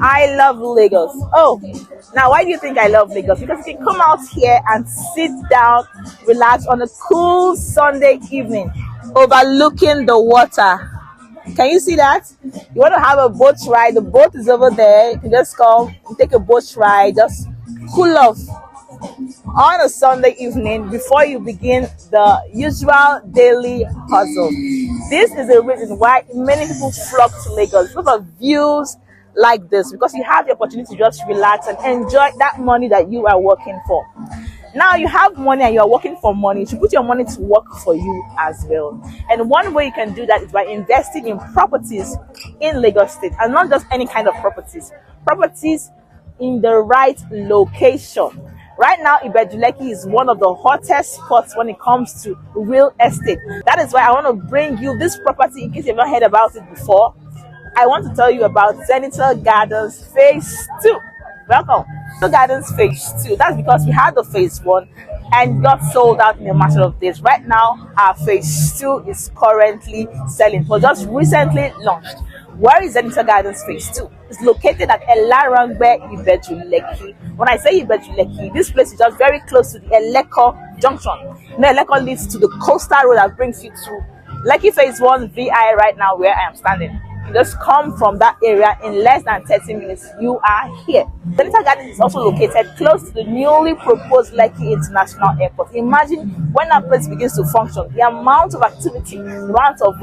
I love Lagos. Oh, now why do you think I love Lagos? Because you can come out here and sit down, relax on a cool Sunday evening, overlooking the water. Can you see that? You want to have a boat ride? The boat is over there. You can just come, take a boat ride, just cool off on a Sunday evening before you begin the usual daily hustle. This is a reason why many people flock to Lagos because of views like this, because you have the opportunity to just relax and enjoy that money that you are working for. Now you have money and you're working for money. You should put your money to work for you as well. And one way you can do that is by investing in properties in Lagos State, and not just any kind of properties. Properties in the right location. Right now, Ibeju-Lekki is one of the hottest spots when it comes to real estate. That is why I want to bring you this property in case you've not heard about it before. I want to tell you about Zenytal Gardens Phase 2. Welcome. Zenytal Gardens Phase 2. That's because we had the Phase 1 and got sold out in a matter of days. Right now, our Phase 2 is currently selling. It was just recently launched. Where is Zenytal Gardens Phase 2? It's located at Elerangbe, Ibeju-Lekki. When I say Ibeju-Lekki, this place is just very close to the Eleko junction. Now, Eleko leads to the coastal road that brings you to Lekki Phase 1 VI right now where I am standing. You just come from that area in less than 30 minutes. You are here. Zenytal Gardens is also located close to the newly proposed Lekki International Airport. Imagine when that place begins to function, the amount of activity, the amount of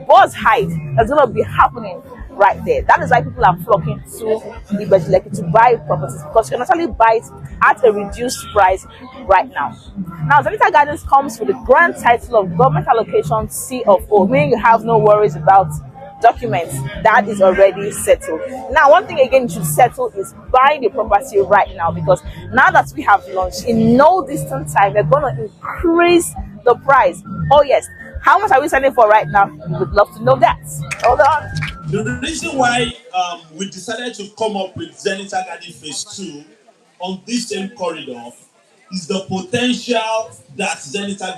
buzz height that's going to be happening right there. That is why people are flocking to Ibeju-Lekki to buy properties, because you can actually buy it at a reduced price right now. Now, Zenytal Gardens comes with the grand title of Government Allocation C of O, meaning you have no worries about documents. That is already settled. Now, one thing again you should settle is buying the property right now, because now that we have launched, in no distant time, they're going to increase the price. Oh yes. How much are we selling for right now? We would love to know that. Hold on. The reason why we decided to come up with Zenytal Garden Phase 2 on this same corridor is the potential that Zenytal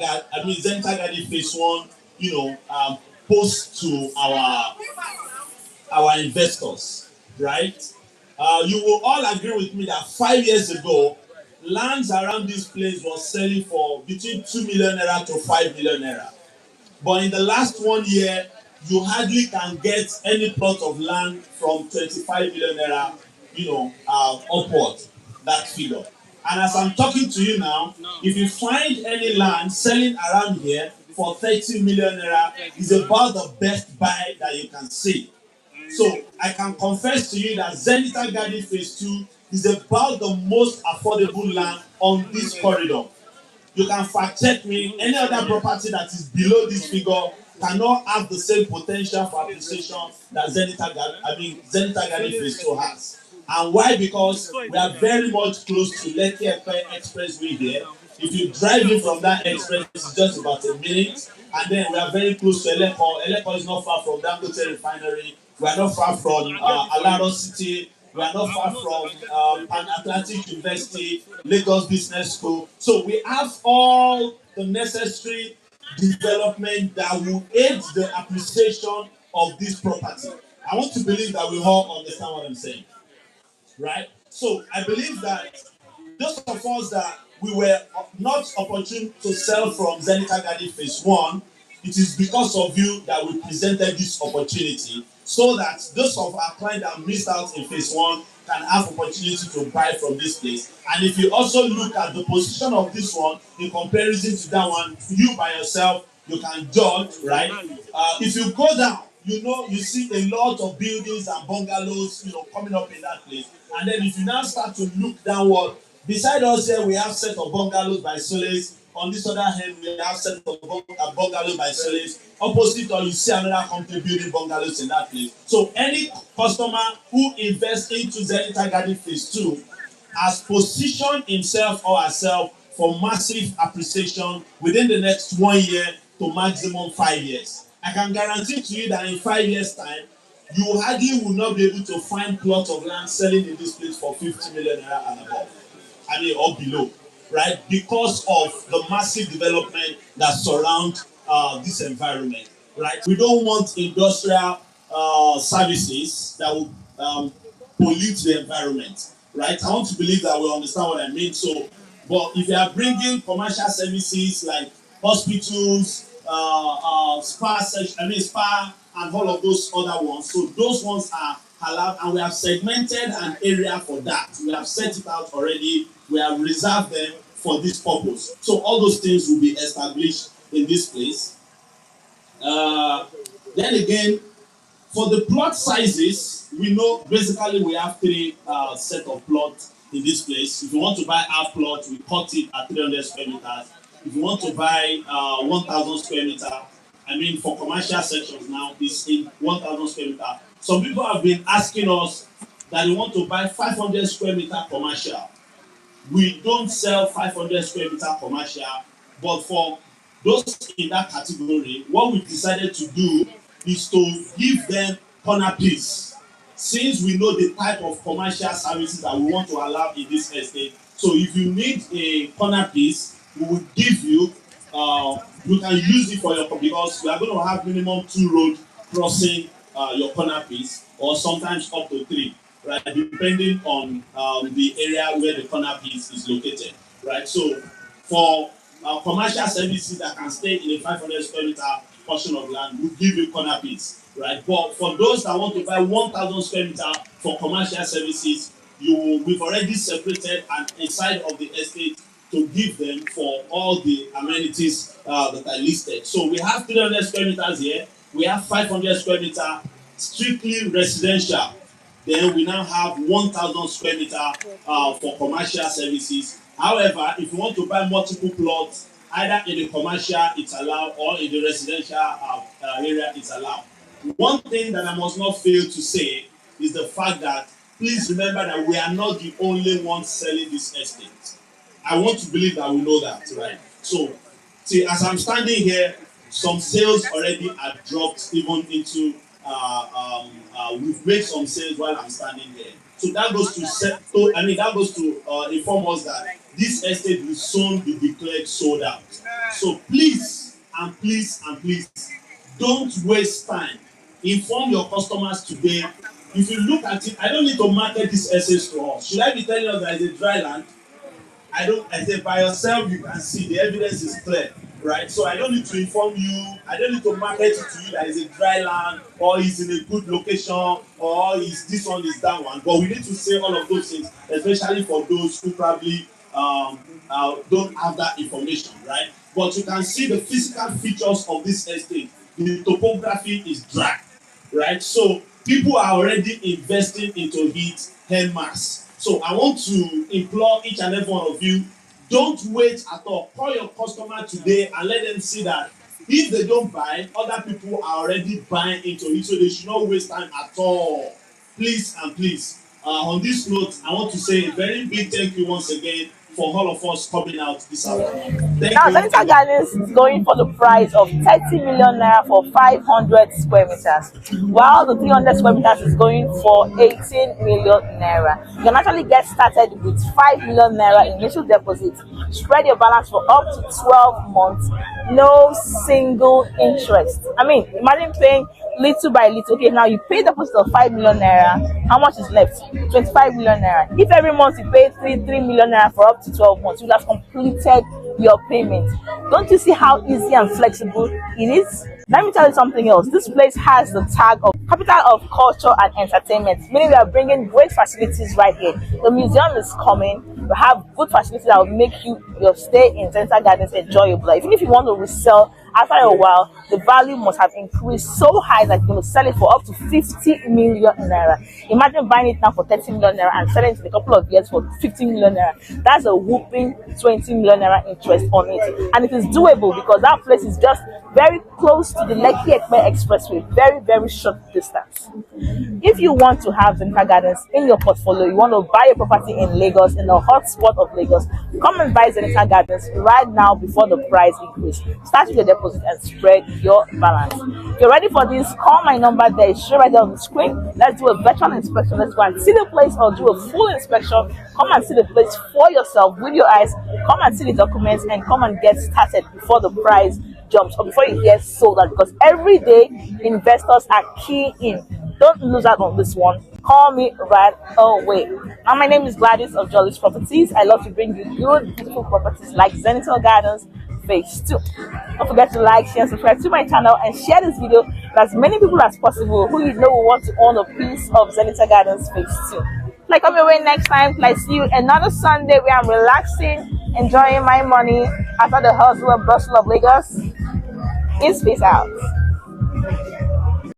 Garden Phase 1, pose to our investors, right? You will all agree with me that 5 years ago, lands around this place was selling for between 2 million naira to 5 million naira. But in the last 1 year, you hardly can get any plot of land from 25 million naira, upward, that figure. And as I'm talking to you now, if you find any land selling around here for 30 million naira, is about the best buy that you can see. So I can confess to you that Zenytal Garden Phase 2 is about the most affordable land on this corridor. You can fact check me. Any other property that is below this figure cannot have the same potential for appreciation that Zenytal Garden Phase 2 has. And why? Because we are very much close to Lekki Expressway here. If you drive in from that express, it's just about a minute. And then we are very close to Eleko. Eleko is not far from Dangote Refinery. We are not far from Alaro City. We are not far from Pan Atlantic University, Lagos Business School. So we have all the necessary development that will aid the appreciation of this property. I want to believe that we all understand what I'm saying, right? So I believe that those of us that we were not opportune to sell from Zenytal Garden Phase 1, it is because of you that we presented this opportunity, so that those of our clients that missed out in Phase 1 can have opportunity to buy from this place. And if you also look at the position of this one in comparison to that one, you by yourself, you can judge, right? If you go down, you see a lot of buildings and bungalows, coming up in that place. And then if you now start to look downward, beside us here, we have set of bungalows by Solis. On this other hand, we have set of bungalows by Solis. Opposite, or you see another company building bungalows in that place. So any customer who invests into Zenytal Garden Phase 2 has positioned himself or herself for massive appreciation within the next 1 year to maximum 5 years. I can guarantee to you that in 5 years' time, you hardly will not be able to find plots of land selling in this place for 50 million naira and above, or below, right? Because of the massive development that surround this environment, right? We don't want industrial services that will pollute the environment, right? I want to believe that we understand what I mean. So, but if you are bringing commercial services like hospitals, spa and all of those other ones, so those ones are allowed, and we have segmented an area for that. We have set it out already. We have reserved them for this purpose. So all those things will be established in this place. Then again, for the plot sizes, we know basically we have three set of plots in this place. If you want to buy half plot, we cut it at 300 square meters. If you want to buy 1,000 square meter, I mean for commercial sections now, it's in 1,000 square meter. Some people have been asking us that they want to buy 500 square meter commercial. We don't sell 500 square meter commercial, but for those in that category, what we decided to do is to give them corner piece, since we know the type of commercial services that we want to allow in this estate. So if you need a corner piece, we will give you, you can use it for your, because we are going to have minimum 2 road crossing your corner piece, or sometimes up to 3, right, depending on the area where the corner piece is located, right? So for commercial services that can stay in a 500 square meter portion of land, will give you corner piece, right? But for those that want to buy 1,000 square meter for commercial services, we've already separated a side of the estate to give them for all the amenities that are listed. So we have 300 square meters here. We have 500 square meter strictly residential. Then we now have 1,000 square meter for commercial services. However, if you want to buy multiple plots, either in the commercial it's allowed, or in the residential area it's allowed. One thing that I must not fail to say is the fact that, please remember that we are not the only ones selling this estate. I want to believe that we know that, right? So, see, as I'm standing here, some sales already are dropped even into, we've made some sales while I'm standing here. So that goes to inform us that this estate will soon be declared sold out. So please, and please, and please, don't waste time. Inform your customers today. If you look at it, I don't need to market this estate to us. Should I be telling us that it's a dry land? I say by yourself you can see the evidence is clear, right? So I don't need to inform you, I don't need to market it to you that it's a dry land, or it's in a good location, or is this one, is that one. But we need to say all of those things, especially for those who probably don't have that information, right? But you can see the physical features of this estate. The topography is dry, right? So people are already investing into it en masse. So I want to implore each and every one of you, don't wait at all. Call your customer today and let them see that if they don't buy, other people are already buying into it. So they should not waste time at all. Please and please. On this note, I want to say a very big thank you once again for all of us coming out this afternoon. Now, Zenytal Gardens is going for the price of 30 million naira for 500 square meters, while the 300 square meters is going for 18 million naira. You can actually get started with 5 million naira initial deposit, spread your balance for up to 12 months, no single interest. I mean, imagine paying little by little. Okay, now you pay the deposit of 5 million naira. How much is left? 25 million naira. If every month you pay 3 million naira for up to 12 months, you will have completed your payment. Don't you see how easy and flexible it is? Let me tell you something else. This place has the tag of capital of culture and entertainment, meaning we are bringing great facilities right here. The museum is coming. We have good facilities that will make your stay in Zenytal Gardens enjoyable. Even if you want to resell, after a while, the value must have increased so high that you're going to sell it for up to 50 million naira. Imagine buying it now for 30 million naira and selling it in a couple of years for 50 million naira. That's a whooping 20 million naira interest on it. And it is doable because that place is just very close to the Lekki-Ekpe Expressway, very, very short distance. If you want to have Zenytal Gardens in your portfolio, you want to buy a property in Lagos, in the hot spot of Lagos, come and buy Zenytal Gardens right now before the price increase. Start with your deposit and spread your balance. If you're ready for this, call my number there. It's shown right there on the screen. Let's do a virtual inspection. Let's go and see the place, or do a full inspection. Come and see the place for yourself with your eyes. Come and see the documents and come and get started before the price jumps or before you get sold out, because every day investors are keying in. Don't lose out on this one. call me right away. Now, my name is Gladys of Jolly's Properties. I love to bring you good, beautiful properties like Zenytal Gardens Phase 2. Don't forget to like, share, subscribe to my channel, and share this video with as many people as possible who you know will want to own a piece of Zenytal Gardens Phase 2. Like, come your way next time. Like, see you another Sunday where I'm relaxing, enjoying my money after the hustle and bustle of Lagos. Peace out.